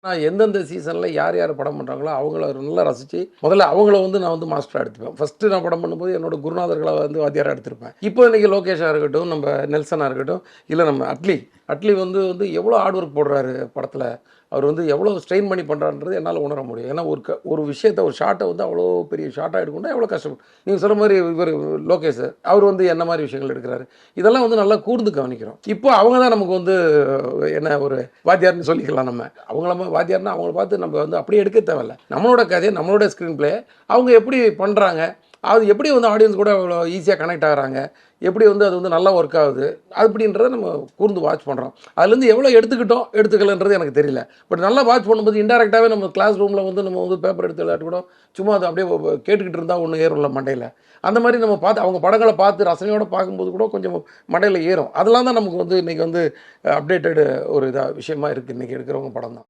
நான் எந்தெந்த சீசனில் யார் யார் படம் பண்ணுறாங்களோ அவங்கள நல்லா ரசித்து முதல்ல அவங்கள வந்து நான் வந்து மாஸ்டராக எடுத்துப்பேன். ஃபஸ்ட்டு நான் படம் பண்ணும்போது என்னோட குருநாதர்களை வந்து வாத்தியாராக எடுத்திருப்பேன். இப்போ இன்றைக்கி லோகேஷாக இருக்கட்டும், நம்ம நெல்சனாக இருக்கட்டும், இல்லை நம்ம அட்லி வந்து வந்து எவ்வளோ ஹார்ட் ஒர்க் போடுறாரு படத்தில். அவர் வந்து எவ்வளோ ஸ்ட்ரெயின் பண்ணி பண்ணுறான்றது என்னால் உணர முடியும். ஏன்னா ஒரு விஷயத்தை ஒரு ஷார்ட்டை வந்து அவ்வளோ பெரிய ஷார்ட்டாக எடுக்கணும்னா எவ்வளோ கஷ்டப்படும். நீங்கள் சொல்கிற மாதிரி இவர் லோகேஷ் அவர் வந்து என்ன மாதிரி விஷயங்கள் எடுக்கிறாரு, இதெல்லாம் வந்து நல்லா கூர்ந்து கவனிக்கிறோம். இப்போ அவங்க தான் நமக்கு வந்து என்ன ஒரு வாத்தியார்னு சொல்லிக்கலாம். நம்ம அவங்கள வாத்தியார்னா அவங்கள பார்த்து நம்ம வந்து அப்படியே எடுக்க தேவையில்ல. நம்மளோட கதையை நம்மளோட ஸ்க்ரீன் பிளே அவங்க எப்படி பண்ணுறாங்க, அது எப்படி வந்து ஆடியன்ஸ் கூட அவ்வளோ ஈஸியாக கனெக்ட் ஆகிறாங்க, எப்படி வந்து அது வந்து நல்லா ஒர்க் ஆகுது அப்படின்றத நம்ம கூர்ந்து வாட்ச் பண்ணுறோம். அதுலேருந்து எவ்வளோ எடுத்துக்கலன்றது எனக்கு தெரியல. பட் நல்லா வாட்ச் பண்ணும்போது இன்டெரக்டாகவே நம்ம கிளாஸ் ரூமில் வந்து நம்ம வந்து பேப்பர் எடுத்து விளையாட்டு கூட சும்மா அதை அப்படியே கேட்டுக்கிட்டு இருந்தால் ஒன்று ஏறும்ல மண்டையில். அந்த மாதிரி நம்ம பார்த்து அவங்க படங்களை பார்த்து ரசனையோடு பார்க்கும்போது கூட கொஞ்சம் மண்டையில் ஏறும். அதெல்லாம் தான் நமக்கு வந்து இன்றைக்கி வந்து அப்டேட்டடு ஒரு விஷயமா இருக்குது இன்றைக்கி எடுக்கிறவங்க படம் தான்.